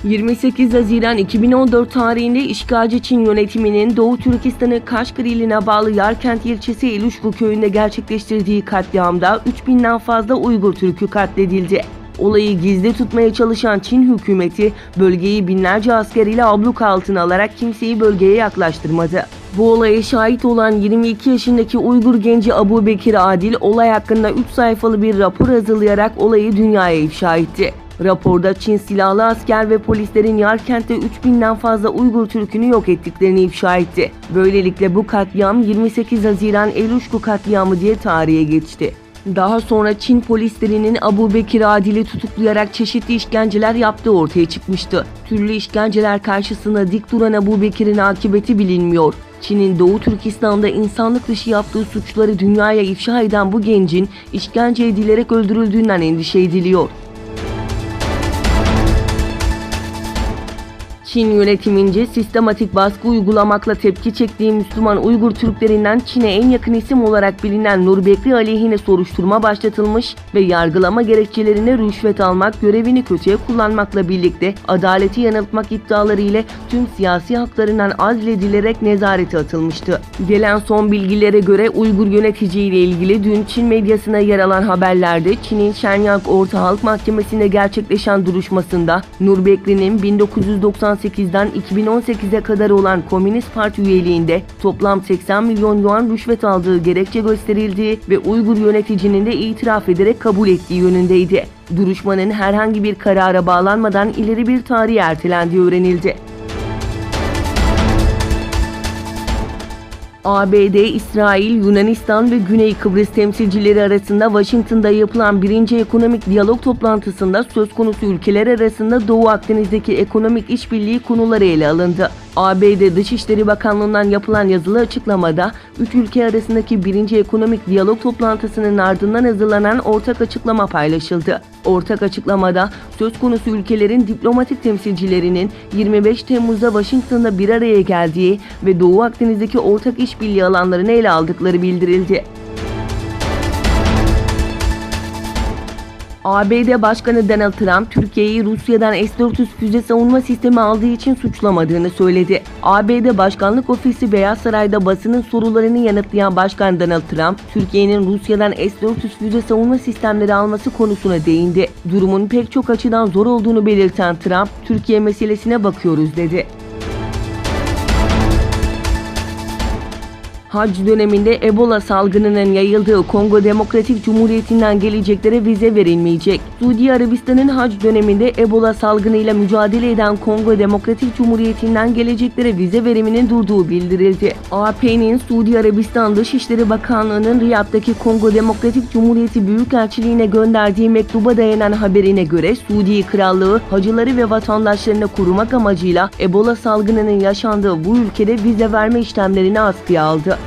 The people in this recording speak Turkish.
28 Haziran 2014 tarihinde işgalci Çin yönetiminin Doğu Türkistan'ı Kaşgar iline bağlı Yarkent ilçesi Eluşbu köyünde gerçekleştirdiği katliamda 3000'den fazla Uygur Türk'ü katledildi. Olayı gizli tutmaya çalışan Çin hükümeti bölgeyi binlerce asker ile abluka altına alarak kimseyi bölgeye yaklaştırmadı. Bu olaya şahit olan 22 yaşındaki Uygur genci Abu Bekir Adil olay hakkında 3 sayfalı bir rapor hazırlayarak olayı dünyaya ifşa etti. Raporda Çin silahlı asker ve polislerin Yarkent'te 3000'den fazla Uygur Türk'ünü yok ettiklerini ifşa etti. Böylelikle bu katliam 28 Haziran Eluşbu katliamı diye tarihe geçti. Daha sonra Çin polislerinin Abu Bekir Adil'i tutuklayarak çeşitli işkenceler yaptığı ortaya çıkmıştı. Türlü işkenceler karşısında dik duran Abu Bekir'in akıbeti bilinmiyor. Çin'in Doğu Türkistan'da insanlık dışı yaptığı suçları dünyaya ifşa eden bu gencin işkence edilerek öldürüldüğünden endişe ediliyor. Çin yönetimince sistematik baskı uygulamakla tepki çektiği Müslüman Uygur Türklerinden Çin'e en yakın isim olarak bilinen Nur Bekri aleyhine soruşturma başlatılmış ve yargılama gerekçelerine rüşvet almak, görevini kötüye kullanmakla birlikte adaleti yanıltmak iddiaları ile tüm siyasi haklarından azledilerek nezarete atılmıştı. Gelen son bilgilere göre Uygur yöneticiyle ilgili dün Çin medyasına yer alan haberlerde Çin'in Shenyang Orta Halk Mahkemesi'nde gerçekleşen duruşmasında Nur Bekri'nin 1998'den 2018'e kadar olan Komünist Parti üyeliğinde toplam 80 milyon yuan rüşvet aldığı gerekçe gösterildiği ve Uygur yöneticinin de itiraf ederek kabul ettiği yönündeydi. Duruşmanın herhangi bir karara bağlanmadan ileri bir tarihe ertelendiği öğrenildi. ABD, İsrail, Yunanistan ve Güney Kıbrıs temsilcileri arasında Washington'da yapılan 1. Ekonomik Diyalog toplantısında söz konusu ülkeler arasında Doğu Akdeniz'deki ekonomik işbirliği konuları ele alındı. ABD Dışişleri Bakanlığı'ndan yapılan yazılı açıklamada 3 ülke arasındaki 1. Ekonomik Diyalog toplantısının ardından hazırlanan ortak açıklama paylaşıldı. Ortak açıklamada söz konusu ülkelerin diplomatik temsilcilerinin 25 Temmuz'da Washington'da bir araya geldiği ve Doğu Akdeniz'deki ortak işbirliği alanlarını ele aldıkları bildirildi. ABD Başkanı Donald Trump, Türkiye'yi Rusya'dan S-400 füze savunma sistemi aldığı için suçlamadığını söyledi. ABD Başkanlık Ofisi Beyaz Saray'da basının sorularını yanıtlayan Başkan Donald Trump, Türkiye'nin Rusya'dan S-400 füze savunma sistemleri alması konusuna değindi. Durumun pek çok açıdan zor olduğunu belirten Trump, Türkiye meselesine bakıyoruz dedi. Hac döneminde Ebola salgınının yayıldığı Kongo Demokratik Cumhuriyeti'nden geleceklere vize verilmeyecek. Suudi Arabistan'ın hac döneminde Ebola salgınıyla mücadele eden Kongo Demokratik Cumhuriyeti'nden geleceklere vize veriminin durduğu bildirildi. AP'nin Suudi Arabistan Dışişleri Bakanlığı'nın Riyad'daki Kongo Demokratik Cumhuriyeti Büyükelçiliğine gönderdiği mektuba dayanan haberine göre Suudi Krallığı hacıları ve vatandaşlarını korumak amacıyla Ebola salgınının yaşandığı bu ülkede vize verme işlemlerini askıya aldı.